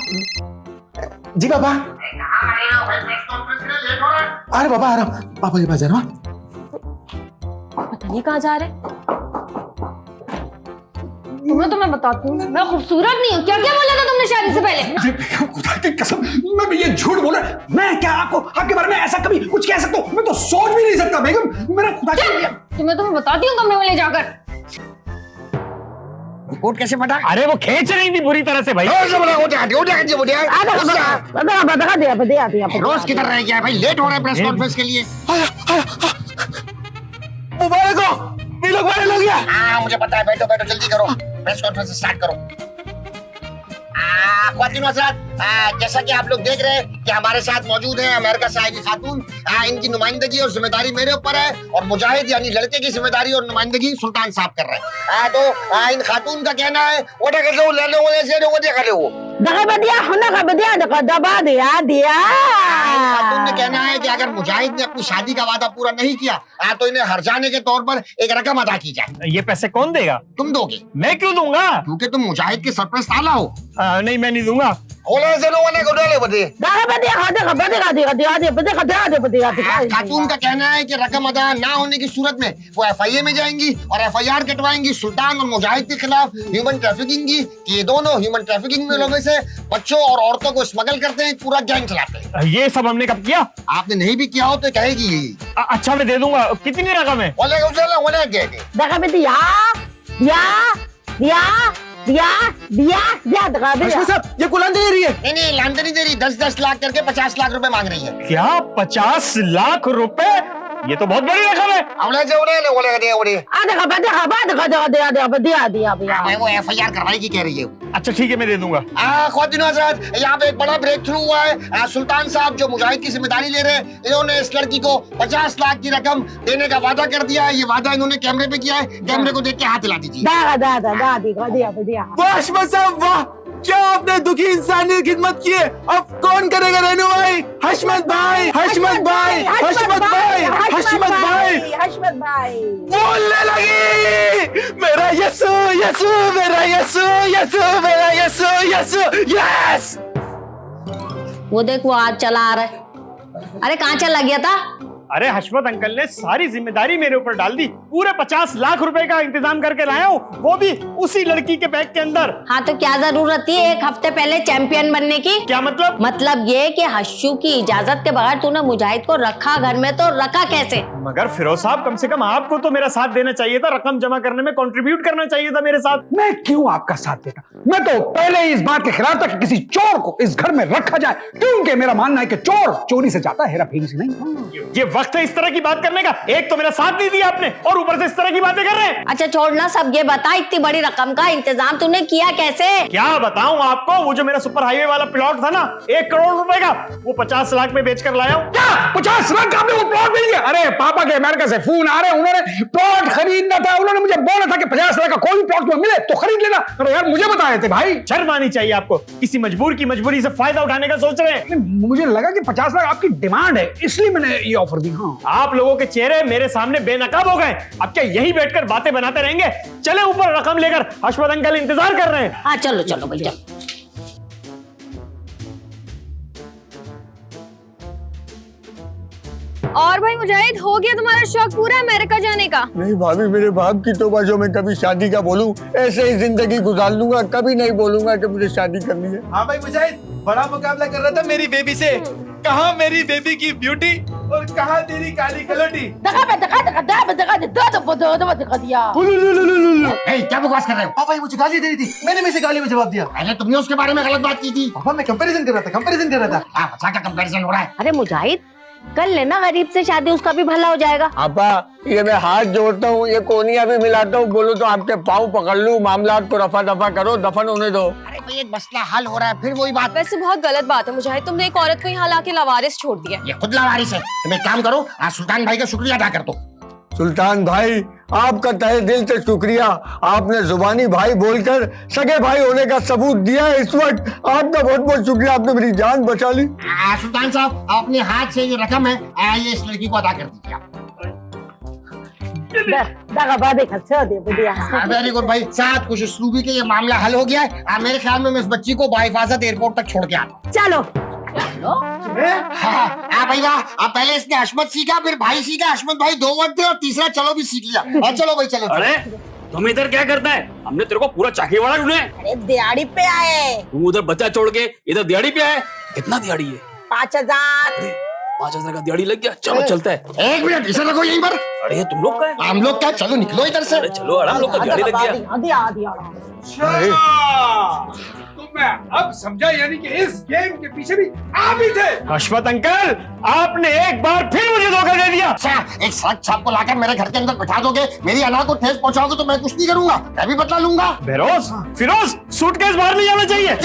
जी पापा। अरे बाबा आ रहा हूँ, पापा के पास जा रहा हूँ। पता नहीं कहाँ जा रहे। तुम्हें तो मैं बताती हूँ, मैं खूबसूरत नहीं हूँ। क्या क्या बोला था तुमने शादी से पहले? खुदा की कसम, मैं ये झूठ बोल रहा, मैं क्या आपके बारे में ऐसा कभी कुछ कह सकता हूँ? मैं तो सोच भी नहीं सकता बेगम, मेरा खुदा की। तुम्हें बताती हूँ कमरे में ले जाकर। रिपोर्ट कैसे पटा? अरे वो खींच रही थी बुरी तरह से भाई। रोज किधर रह गया भाई? लेट हो रहा है प्रेस कॉन्फ्रेंस के लिए। मुबारक हो, वीलॉग वायरल हो गया। हाँ मुझे पता है, बैठो बैठो जल्दी करो, प्रेस कॉन्फ्रेंस स्टार्ट करो। ख्वातीन हज़रात, जैसा कि आप लोग देख रहे हैं कि हमारे साथ मौजूद है अमेरिका से आई हुई खातून। इनकी नुमाइंदगी और जिम्मेदारी मेरे ऊपर है, और मुजाहिद यानी लड़के की जिम्मेदारी और नुमाइंदगी सुल्तान साहब कर रहे हैं। तो इन खातून का कहना है वो खातून ने कहना है कि अगर मुजाहिद ने अपनी शादी का वादा पूरा नहीं किया तो इन्हें हर्जाने के तौर पर एक रकम अदा की जाए। ये पैसे कौन देगा? तुम दोगे? मैं क्यों दूंगा? क्योंकि तुम मुजाहिद के सरपरस्त आला हो। नहीं मैं नहीं दूंगा। Oleh zeno wane ko dole bade. खातून का कहना है कि रकम अदा ना होने की सूरत में वो FIA में जाएंगी और FIR कटवाएंगी सुल्तान और मुजाहिद के खिलाफ ह्यूमन ट्रैफिकिंग की, कि ये दोनों ह्यूमन ट्रैफिकिंग में लोगों से बच्चों और औरतों को स्मगल करते हैं, पूरा गैंग चलाते हैं। ये सब हमने कब किया? आपने नहीं भी किया हो तो कहेगी यही। अच्छा मैं दे दूंगा। कितनी रकम है? ओले उजला ओले गेगे। हशमत साहब, ये कुलान दे रही है। नहीं लांदे नहीं दे रही, 10-10 लाख करके 50 लाख रुपए मांग रही है। क्या 50 लाख रुपए? ये तो बहुत बड़ी रकम है। ओले से ओले दे ओले। वो FIR करवाएगी कह रही है। अच्छा ठीक है मैं दे दूंगा। ख्वातीन हज़रात, यहाँ पे एक बड़ा ब्रेक थ्रू हुआ है। सुल्तान साहब जो मुजाहिद की जिम्मेदारी ले रहे हैं, इन्होंने इस लड़की को 50 लाख की रकम देने का वादा कर दिया है। ये वादा इन्होंने कैमरे पे किया है, कैमरे को देख के हाथ हिला दीजिए। वाह हशमत साहब वाह, क्या आपने दुखी इंसान की खिदमत की है। अब कौन करेगा रेनू भाई? हशमत भाई, हशमत भाई, हशमत भाई, हशमत भाई बोलने लगी, मेरा यसु यसु, मेरा यसु यसु, मेरा यसु यसु, यस। वो देख वो आज चला आ रहा है। अरे कहाँ चला गया था? अरे हशमत अंकल ने सारी जिम्मेदारी मेरे ऊपर डाल दी। पूरे 50 लाख रुपए का इंतजाम करके लाया हूँ, वो भी उसी लड़की के बैग के अंदर। हाँ तो क्या जरूरत थी एक हफ्ते पहले चैंपियन बनने की? क्या मतलब? मतलब ये कि हश्शू की इजाजत के बगैर तूने मुजाहिद को रखा घर में, तो रखा कैसे? मगर फिरोज साहब कम से कम आपको तो मेरा साथ देना चाहिए था, रकम जमा करने में कंट्रीब्यूट करना चाहिए था मेरे साथ। मैं क्यों आपका साथ देता? मैं तो पहले ही इस बात के खिलाफ था कि किसी चोर को इस घर में रखा जाए, क्योंकि मेरा मानना है कि चोर चोरी से जाता है, हेरा फेरी से नहीं। ये वक्त है इस तरह की बात करने का। एक तो मेरा साथ नहीं दिया आपने और ऊपर से इस तरह की बातें कर रहे हैं। अच्छा छोड़ना सब, ये बता इतनी बड़ी रकम का इंतजाम तूने किया कैसे? क्या बताऊं आपको, वो जो मेरा सुपर हाईवे वाला प्लॉट था ना 1 करोड़ रुपए का, वो 50 लाख में बेच कर लाया हूं। क्या 50 लाख का आपने वो प्लॉट मिल गया? अरे पापा के अमेरिका से फोन आ रहे हैं, उन्होंने प्लॉट खरीदना था, उन्होंने मुझे बोला था कि 50 लाख का कोई भी प्लॉट में मिले तो खरीद लेना। अरे यार मुझे बता रहे थे भाई। शर्म आनी चाहिए आपको, किसी मजबूर की मजबूरी से फायदा उठाने का सोच रहे हैं। मुझे लगा कि 50 लाख आपकी डिमांड है, इसलिए मैंने ये ऑफर दी। हाँ आप लोगों के चेहरे मेरे सामने बेनकाब हो गए। अब क्या यही बैठकर बातें बनाते रहेंगे? चले ऊपर, रकम लेकर हशमत अंकल इंतजार कर रहे हैं। हाँ चलो चलो भाई चलो। और भाई मुजाहिद, हो गया तुम्हारा शौक पूरा अमेरिका जाने का? नहीं भाभी, मेरे बाप की तौबा, जो मैं कभी शादी का बोलूं ऐसे ही जिंदगी गुजार लूंगा, कभी नहीं बोलूंगा कि मुझे शादी करनी है। हाँ भाई मुजाहिद, बड़ा मुकाबला कर रहा था मेरी बेबी से। कहाँ मेरी बेबी की ब्यूटी और कहाँ तेरी काली कलोटी। क्या बकवास कर रहे हो? भाई मुझे गाली दे रही थी, मैंने में से गाली में जवाब दिया। पहले तुमने उसके बारे में गलत बात की थी। पापा मैं कंपैरिजन कर रहा था, कंपैरिजन कर रहा था। बच्चा का कंपैरिजन हो रहा है। अरे मुजाहिद कर लेना गरीब से शादी, उसका भी भला हो जाएगा। आपा ये मैं हाथ जोड़ता हूँ, ये कोनिया भी मिलाता हूँ, बोलो तो आपके पाँव पकड़ लूँ, मामला को रफा दफा करो, दफन होने दो। अरे भाई एक मसला हल हो रहा है, फिर वही बात। वैसे बहुत गलत बात है मुजाहिद, तुमने एक औरत को यहाँ लाके लवारिस छोड़ दिया। ये खुद लावारिस है। तुम एक काम करो, आज सुल्तान भाई का शुक्रिया अदा कर दो। सुल्तान भाई आपका तहे दिल से शुक्रिया, आपने जुबानी भाई बोलकर सगे भाई होने का सबूत दिया है। इस वक्त आपका बहुत बहुत शुक्रिया, आपने मेरी जान बचा ली। सुल्तान साहब अपने हाथ से जो रकम है ये इस लड़की को अदा कर दीजिए आप। वेरी गुड भाई, साथ खुश इसलूबी के ये मामला हल हो गया है। मेरे ख्याल में मैं इस बच्ची को बाहिफाजत एयरपोर्ट तक छोड़ के आता। चलो भाई वाह, अब पहले इसने हशमत सीखा, फिर भाई सीखा, हशमत भाई 2 वर्ड थे और तीसरा चलो भी सीख लिया। चलो भाई चलो। अरे तुम इधर क्या करता है? हमने तेरे को पूरा चाकी वाला ढूंढे। अरे दिहाड़ी पे आए। तू उधर बच्चा छोड़ के इधर दिहाड़ी पे आए? कितना दिहाड़ी है? 5000। 5000 का दिहाड़ी लग गया। चलो चलता है। 1 मिनट इसे रखो यहीं पर। अरे तुम लोग का है? हम लोग क्या, चलो निकलो इधर से। अरे चलो, हम लोग का दिहाड़ी लग गया। तो मैं अब समझा, यानी कि इस गेम के पीछे भी आप ही थे। हशमत अंकल, आपने एक बार फिर मुझे धोखा दे दिया। अच्छा, एक सड़क छाप को लाकर मेरे घर के अंदर बिठा दोगे, मेरी अना को ठेस पहुंचाओगे तो मैं कुछ नहीं करूंगा, मैं भी बदला लूंगा। बेरोज, फिरोज, सूटकेस बाहर नहीं जाना चाहिए।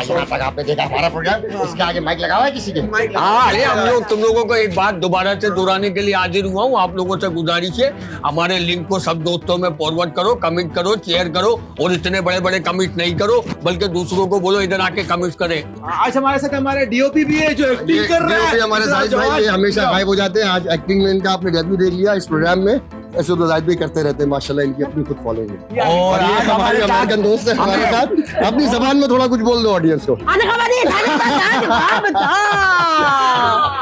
यहाँ तक आपने देखा हमारा प्रोग्राम, इसके आगे माइक लगा हुआ है किसी के? हाँ, अरे हम लोग तुम लोगों को एक बात दोबारा से दोहराने के लिए हाजिर हुआ हूँ। आप लोगों से गुजारिश है, हमारे लिंक को सब दोस्तों में फॉरवर्ड करो, कमेंट करो, शेयर करो, और इतने बड़े बड़े कमेंट नहीं करो, बल्कि दूसरों को बोलो इधर आके कमेंट करें। आज हमारे साथ हमारे डीओपी भी है जो एक्टिंग कर रहा है। हमारे साथ भाई हमेशा गायब हो जाते हैं। आज एक्टिंग में इनका आपने डेब्यू देख लिया इस प्रोग्राम में। ऐसे तो जाहिद भी करते रहते हैं माशाल्लाह, इनकी अपनी खुद फॉलोइंग है। और ये आज हमारे अमेरिकन दोस्त है हमारे साथ, अपनी जबान में थोड़ा कुछ बोल दो ऑडियंस को।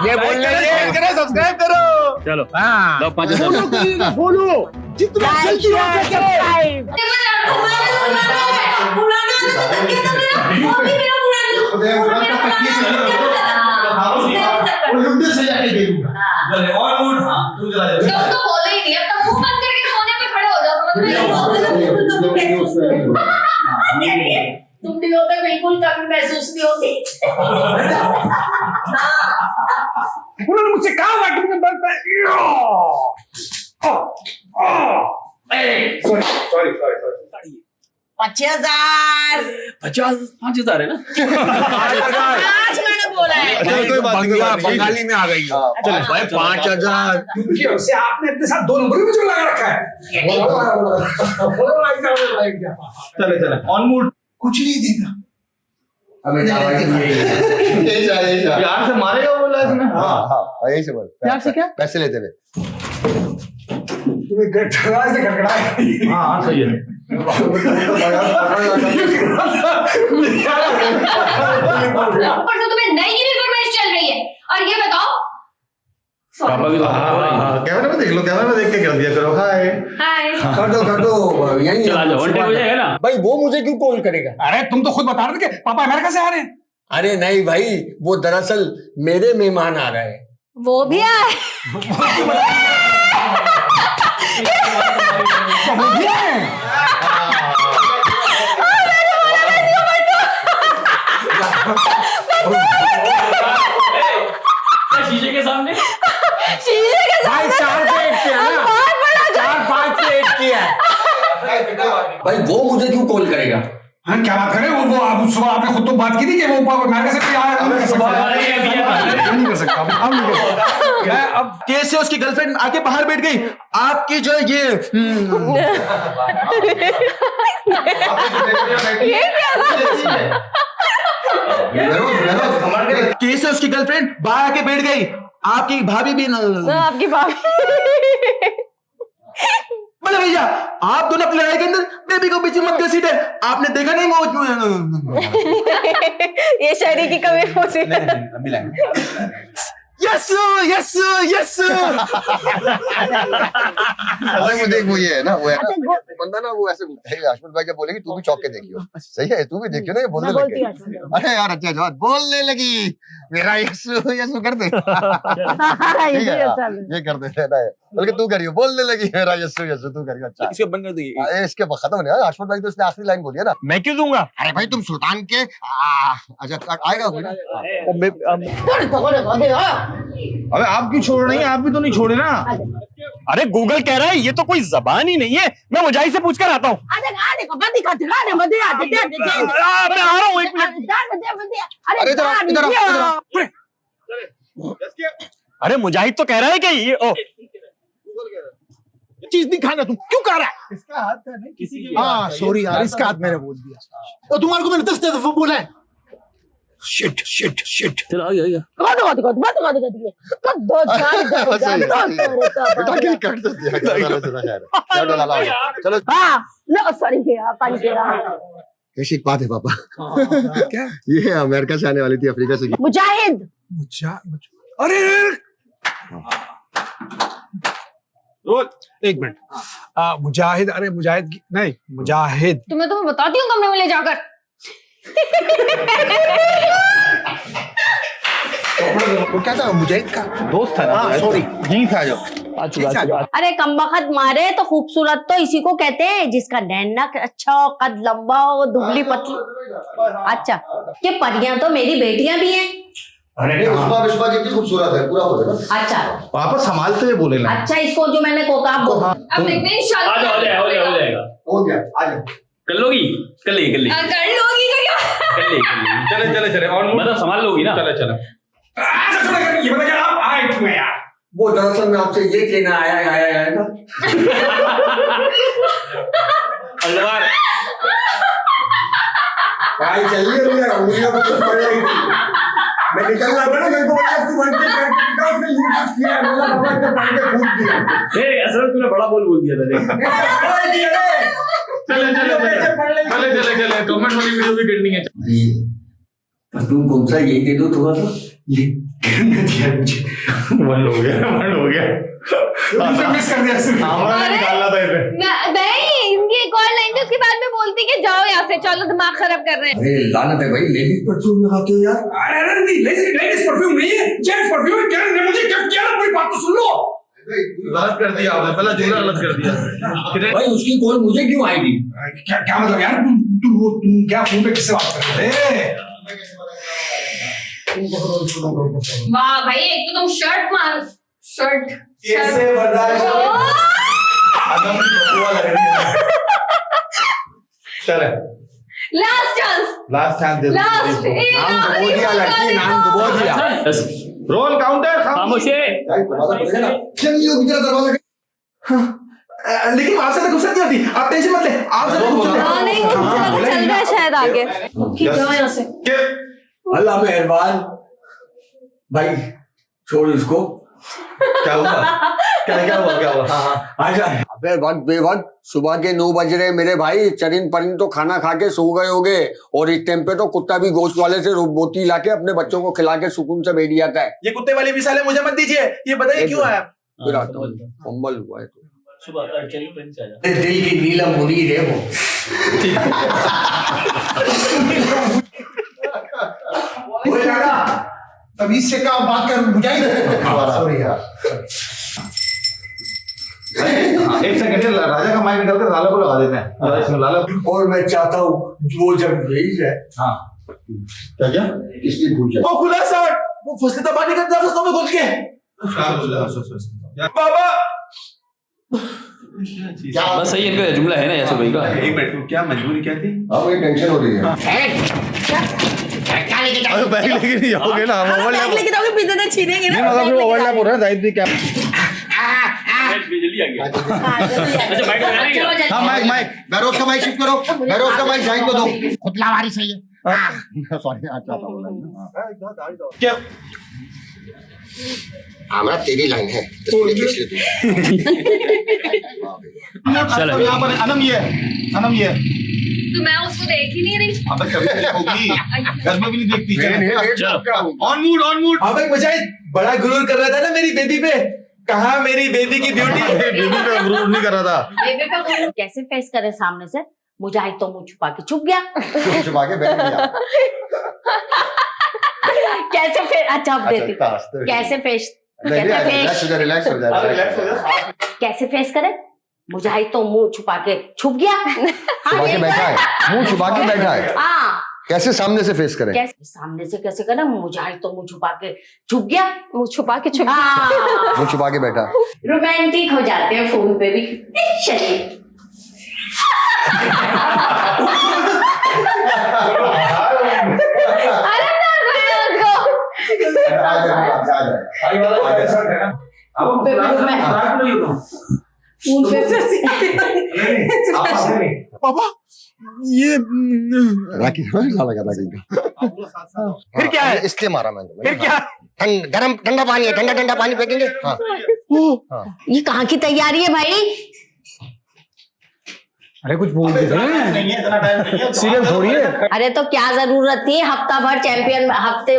ये बोल रहे करो, सब्सक्राइब करो। चलो हाँ फॉलो जितना जल्दी हो सके। लुंडे से जाके देखूंगा। तो बोले ही नहीं, अब तो मुंह बंद करके कोने पे खड़े हो जाओ। तुम भी होते बिल्कुल कभी महसूस नहीं होती। उन्होंने मुझसे कहा वाटर में बढ़ता है। सॉरी 50,000 50,000 है ना? आज मैंने बोला है। कोई बात नहीं, बंगाली में आ गई हो। भाई 5,000 से आपने अपने साथ 2 नंबर भी मुझे लगा रखा है। चले ऑन मूड। कुछ नहीं देगा। प्यार से मारेगा बोला इसने। हाँ यही से बोल। प्यार से क्या? पैसे लेते हुए। तुम्हें गड़गड़ाए से गड़गड़ाए। हाँ सही है। ऊपर से तुम्हें नई भी फरमाइश चल रही है। और ये बताओ, पापा भी तो कैमरे में देख लो, कैमरे में देख के कर दिया करो। हाय हाय। कर दो यही चला जाओ, वन टेक हो जाएगा ना। भाई वो मुझे क्यों कॉल करेगा? अरे तुम तो खुद बता रहे थे कि पापा अमेरिका से आ रहे हैं। अरे नहीं भाई, वो दरअसल मेरे मेहमान आ रहे हैं। वो भी आए। शीशे के सामने भाई 4 पे 1 किया ना, 4-5 पे 1 किया। भाई वो मुझे क्यों कॉल करेगा? हाँ क्या बात करें, वो आप सुबह आपने खुद तो बात की थी कि वो अमेरिका से कोई आया है। नहीं कर सकता अब नहीं कर सकता। अब केस से उसकी गर्लफ्रेंड आके बाहर बैठ गई, आपकी जो ये केस से उसकी गर्लफ्रेंड बाहर आके बैठ गई, आपकी भाभी भी आपकी भाभी। बड़े भैया आप दोनों अपनी लड़ाई के अंदर बेबी को पीछे मत घसीटे। आपने देखा नहीं वो ये शायरी की कमी होती है। Yes yes yes. अरे वो देख वो ये है ना, वो बंदा ना वो ऐसे हशमत भाई जब बोलेगी तू भी चौक के देखियो। सही है, तू भी देखियो ना, ये बोलने लगी। अरे यार अच्छा जवाब बोलने लगी, मेरा यस्सु यस्सु कर दे। ठीक है ये कर दे ना, बल्कि तू करियो, बोलने लगी मेरा यस्सु यस्सु तू करियो। अच्छा इसके बंद कर दिए, इसके खत्म नहीं है। हशमत भाई तो उसने आखिरी लाइन बोली है ना। मैं क्यों दूंगा? अरे भाई तुम सुल्तान के अच्छा आएगा कोई? अबे आप क्यों छोड़ रही हैं? आप भी तो नहीं छोड़े ना। अरे गूगल कह रहा है ये तो कोई जबान ही नहीं है। मैं मुजाहिद से पूछ कर आता हूँ। मैं आ रहा हूँ 1 मिनट। अरे मुजाहिद तो कह रहा है कि ये चीज नहीं खाना, तुम क्यों खा रहा है? इसका हाथ था नहीं किसी के। हाँ सॉरी यार, इसका हाथ मैंने बोल दिया। और तुम्हारे को मैंने 10 दफा बोला है। Shit shit shit. चलो आ गया। चलो एक बात है पापा। क्या? ये अमेरिका से आने वाली थी, अफ्रीका से। मुजाहिद। अरे एक मिनट, मुजाहिद। अरे मुजाहिद नहीं, मुजाहिद। तुम्हें तो मैं बताती हूँ कमरे में ले जाकर। वो क्या था? मुजाहिद का दोस्त था ना। सॉरी यहीं था जो आ चुका। अरे कमबख्त मारे तो खूबसूरत तो इसी को कहते हैं जिसका नैनक अच्छा हो, कद लंबा हो, दुबली पतली। अच्छा ये परियां तो मेरी बेटियां भी हैं। अरे उसका कितनी खूबसूरत है, पूरा हो गया। अच्छा वापस संभालते हुए बोले ना। अच्छा इसको जो मैंने कोकाब बोला। अब देखते हैं इंशाल्लाह। हो जाएगा। हो गया आ जाओ। कर लोगी? कर लेगी कर लोगी क्या? चले मतलब संभाल लोगी ना? चले ये बता क्या आप आए क्यों हैं यार? वो दरअसल मैं आपसे ये कहना आया ना। अल्लाह भाई चलिए उंगलियां तो पड़ रही थी। मैं निकल रहा था ना, मेरे को बोला तू बन के कर दिया, उसने यूं कुछ किया, बोला बाबा ने पढ़ के फूट दिया। असल तूने बड़ा बोल दिया था देख। चले कमेंट वाली वीडियो भी करनी है। परफ्यूम कौन सा, ये दे दो थोड़ा सा। ये मन हो गया मिस कर दिया हमारा निकालना था इसे। नहीं, इनकी एक और लाइन थी, उसके बाद में बोलती कि जाओ यहाँ से, चलो दिमाग खराब कर रहे हैं। अरे लानत है भाई, लेडीज परफ्यूम लगाते हो यार। अरे नहीं, लेडीज परफ्यूम नहीं है, जेंट्स परफ्यूम है। क्या ने मुझे क्या किया ना, कोई बात तो सुन लो। गलत कर दिया आपने, पहला जुमला गलत कर दिया। भाई उसकी कॉल मुझे क्यों आएगी? क्या मतलब यार, तुम क्या फोन पे किससे बात कर रहे थे? वाह भाई, एक तो तुम शर्ट कैसे बर्दाश्त आदम की बदुआ लग रही है। चले लास्ट चांस दे दो। लास्ट नाम दबो दिया लड़की, नाम दबो दिया। रोल काउंटर खामोशी। जल्दी हो गया दरवाजा। लेकिन आपसे तो गुस्सा नहीं होती, आप टेंशन मत ले। आपसे तो गुस्सा नहीं, वो चल रहा है शायद आगे। यहाँ से अल्लाह मेहरबान। भाई छोड़ इसको। क्या हुआ? क्या हुआ? आजा। अबे वक्त बेवक्त सुबह के 9 बज रहे मेरे भाई। चरिन परिन तो खाना खा के सो गए होगे, और इस टाइम पे तो कुत्ता भी गोश्त वाले से रोटी ला के अपने बच्चों को खिला के सुकून से बैठ जाता है। ये कुत्ते वाली मिसालें मुझे मत दीजिए, ये बताइए क्यों आया? फिर आता हूँ, फंबल हुआ है तो। सुबह चलिए प्रिंस आ जा। दिल की नीलम मुनीर है वो। तमीज से क्या बात कर, बुझाई सॉरी यार। एक सेकंड, राजा का माइक निकाल कर लाला को लगा देते हैं। लाला और मैं चाहता हूँ वो जब यही है। हाँ क्या किसकी भूल जाए? वो खुला शर्ट, वो फसले तो पानी करता फसलों में घुस के। बाबा बस सही इनका जुमला है ना यासर भाई का। एक मिनट, क्या मजबूरी क्या थी? हाँ मुझे टेंशन हो रही है। अरे बैग लेके नहीं जाओगे ना, हम ओवरलैप लेके जाओगे, पीछे से छीनेंगे ना। नहीं मतलब फिर ओवरलैप हो रहा है दाहिर क्या? जल्दी आ गया। अच्छा माइक लगाना क्या? हाँ माइक बैरोज का माइक शिफ्ट करो, बैरोज का माइक जाइन को दो। खुतलावारी सही है। सॉरी अच्छा था बोला। क्या हमारा तेरी लाइन है, इसको लिख इसलिए तू। चलो यहाँ पर अनम ये तो मैं उसको देख ही नहीं रही। अब कभी होगी, घर में भी नहीं देखती। चलो ऑन मूड। हाँ भाई मुझे बड़ा गुरूर कर रहा था ना मेरी बेबी पे। कहा मेरी बेबी की ड्यूटी। बेबी पे गुरूर नहीं कर रहा था। कैसे फेस करे सामने से? मुजाहिद तो मुंह छुपा के छुप गया। छुपा के बैठ गया। कैसे फेस? अच्छा अब देती हूँ। कैसे फेस? रिलैक्स हो जा। कैसे फेस करे? मुजाहिद तो मुंह छुपा के छुप गया। छुपा के बैठा है, मुंह छुपा के बैठा है। हाँ, कैसे सामने से फेस करें? कैसे सामने से कैसे करे? मुजाहिद तो मुंह छुपा के छुप गया। मुंह छुपा के छुप मुंह छुपा के बैठा। रोमांटिक हो जाते हैं फोन पे भी। चलिए अरे पापा ये राखी लगा फिर क्या है? इसलिए मारा मैंने। फिर क्या? गरम ठंडा पानी है, ठंडा पानी फेंकेंगे। हाँ ये कहाँ की तैयारी है भाई? अरे कुछ बोल देते हैं, नहीं है, इतना टाइम नहीं है। सीरियल थोड़ी है। अरे तो क्या जरूरत थी हफ्ता भर चैंपियन हफ्ते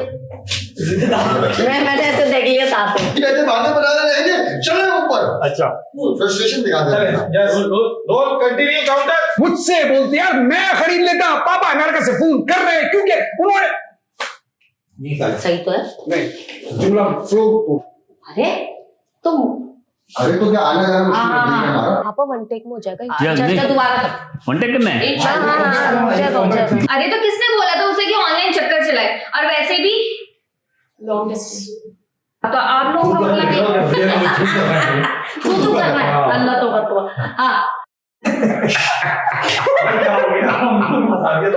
मैंने ऐसे देख लिया था आपको। कहते बातें बना रहेंगे, चले ऊपर। अच्छा फ्रस्ट्रेशन दिखा दे। Role continue counter. मुझसे बोलते यार, मैं खरीद लेता। पापा अमेरिका से फोन कर रहे हैं क्योंकि उन्होंने सही तो है। नहीं जुमला फ्लो। अरे तुम अरे तो क्या आना जाना मुश्किल है हमारा। पापा वन टेक में हो जाएगा। अच्छा दोबारा कर। कॉन्टेक्ट करना है। अरे तो किसने बोला था उसे कि ऑनलाइन चक्कर चलाए? और वैसे भी लॉन्ग डिस्टेंस तो आप लोग का मतलब तू कर रहा है। अल्लाह तो कर। हाँ क्या हो गया? हम बता दिया।